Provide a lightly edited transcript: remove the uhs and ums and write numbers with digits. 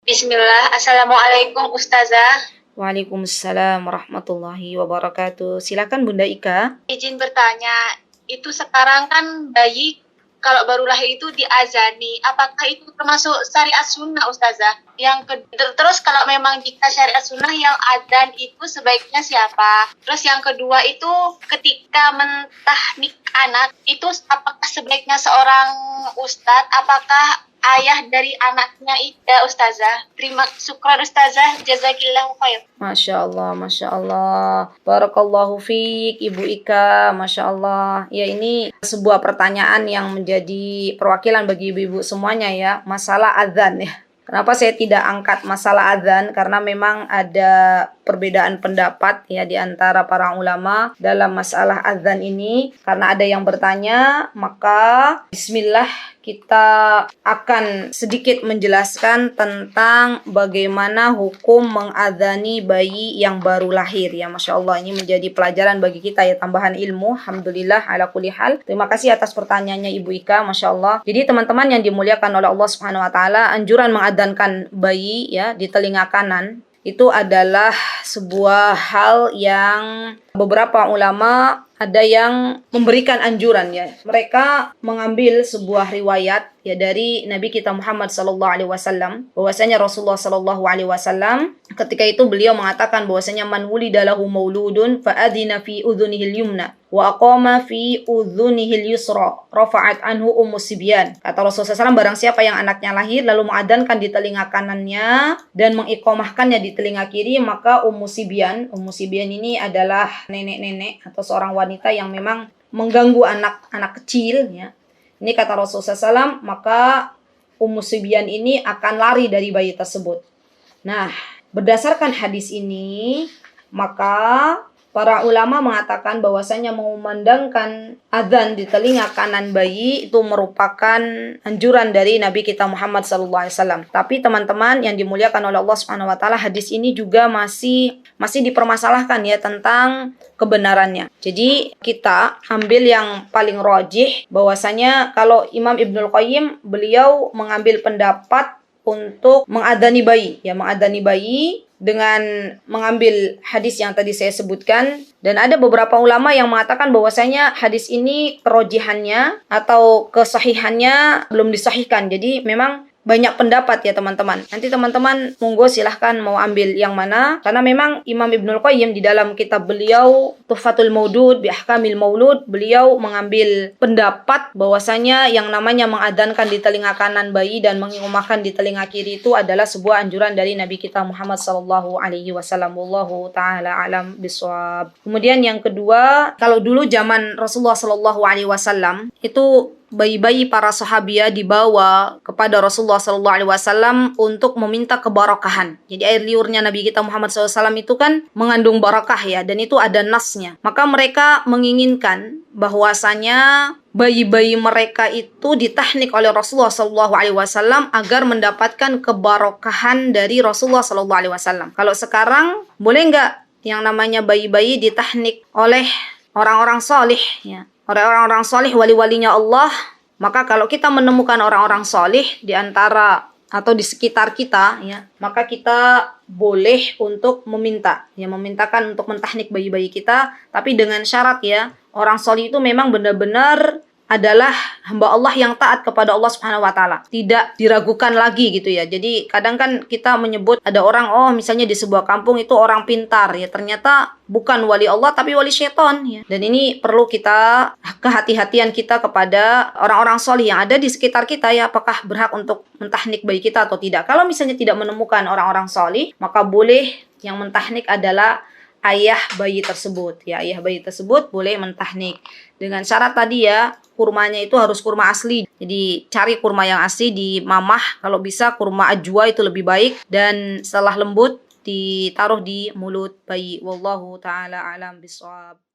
Bismillah, Assalamualaikum Ustazah. Waalaikumsalam warahmatullahi wabarakatuh. Silakan Bunda Ika. Izin bertanya, itu sekarang kan bayi kalau baru lahir itu diazani, apakah itu termasuk syariat sunnah Ustazah? Terus kalau memang jika syariat sunnah yang adzan itu sebaiknya siapa? Terus yang kedua itu ketika mentahnik anak itu apakah sebaiknya seorang ustadz? Apakah ayah dari anaknya itu Ustazah? Syukran Ustazah, jazakillahu khair. Masya Allah, Masya Allah. Barakallahu fiik, Ibu Ika. Masya Allah. Ya, ini sebuah pertanyaan yang menjadi perwakilan bagi ibu-ibu semuanya ya. Masalah adzan ya. Kenapa saya tidak angkat masalah adzan? Karena memang ada perbedaan pendapat ya di antara para ulama dalam masalah adzan ini. Karena ada yang bertanya, maka bismillah kita akan sedikit menjelaskan tentang bagaimana hukum mengadzani bayi yang baru lahir ya. Masya Allah, ini menjadi pelajaran bagi kita ya, tambahan ilmu. Alhamdulillah ala kulli hal. Terima kasih atas pertanyaannya Ibu Ika, Masya Allah. Jadi teman-teman yang dimuliakan oleh Allah Subhanahu Wa Taala, anjuran mengadzankan bayi ya di telinga kanan itu adalah sebuah hal yang beberapa ulama ada yang memberikan anjuran ya. Mereka mengambil sebuah riwayat ya dari Nabi kita Muhammad sallallahu alaihi wasallam, bahwasanya Rasulullah sallallahu alaihi wasallam ketika itu beliau mengatakan bahwasanya man wulida lahu mauludun fa adina fi udhunihil yumna wa aqama fi udhunihil yusra rafa'at anhu ummu sibyan. Kata Rasulullah SAW, barang siapa yang anaknya lahir lalu mengadhankan di telinga kanannya dan mengiqamahkannya di telinga kiri, maka ummu sibyan ini adalah nenek-nenek atau seorang wanita yang memang mengganggu anak-anak kecil ya. Ini kata Rasulullah SAW, maka ummu sibyan ini akan lari dari bayi tersebut. Nah, berdasarkan hadis ini, maka para ulama mengatakan bahwasanya mengumandangkan adzan di telinga kanan bayi itu merupakan anjuran dari Nabi kita Muhammad SAW. Tapi teman-teman yang dimuliakan oleh Allah Subhanahu Wa Taala, hadis ini juga masih dipermasalahkan ya tentang kebenarannya. Jadi kita ambil yang paling rajih bahwasanya kalau Imam Ibnul Qayyim beliau mengambil pendapat untuk mengadzani bayi ya, mengadzani bayi dengan mengambil hadis yang tadi saya sebutkan. Dan ada beberapa ulama yang mengatakan bahwasanya hadis ini kerojihannya atau kesahihannya belum disahihkan. Jadi memang banyak pendapat ya teman-teman. Nanti teman-teman monggo silahkan mau ambil yang mana. Karena memang Imam Ibnul Qayyim di dalam kitab beliau Tuhfatul Maudud bi Ahkamil Maulud, beliau mengambil pendapat bahwasanya yang namanya mengadzankan di telinga kanan bayi dan mengiqamahkan di telinga kiri itu adalah sebuah anjuran dari Nabi kita Muhammad sallallahu alaihi wasallam. Wallahu taala alam bisawab. Kemudian yang kedua, kalau dulu zaman Rasulullah sallallahu alaihi wasallam itu bayi-bayi para sahabiah dibawa kepada Rasulullah SAW untuk meminta keberkahan. Jadi air liurnya Nabi kita Muhammad SAW itu kan mengandung barakah ya, dan itu ada nasnya. Maka mereka menginginkan bahwasanya bayi-bayi mereka itu ditahnik oleh Rasulullah SAW agar mendapatkan keberkahan dari Rasulullah SAW. Kalau sekarang boleh nggak yang namanya bayi-bayi ditahnik oleh orang-orang solih ya? Orang-orang solih, wali-walinya Allah. Maka kalau kita menemukan orang-orang solih di antara atau di sekitar kita ya, maka kita boleh untuk memintakan untuk mentahnik bayi-bayi kita, tapi dengan syarat ya, orang solih itu memang benar-benar adalah hamba Allah yang taat kepada Allah Subhanahu Wa Taala, tidak diragukan lagi gitu ya. Jadi kadang kan kita menyebut ada orang, oh misalnya di sebuah kampung itu orang pintar ya, ternyata bukan wali Allah tapi wali syaitan ya. Dan ini perlu kita kehati-hatian kita kepada orang-orang solih yang ada di sekitar kita ya, apakah berhak untuk mentahnik bayi kita atau tidak. Kalau misalnya tidak menemukan orang-orang solih, maka boleh yang mentahnik adalah ayah bayi tersebut ya. Ayah bayi tersebut boleh mentahnik dengan syarat tadi ya, kurmanya itu harus kurma asli. Jadi cari kurma yang asli di mamah, kalau bisa kurma ajwa itu lebih baik, dan setelah lembut ditaruh di mulut bayi. Wallahu taala alam bisawab.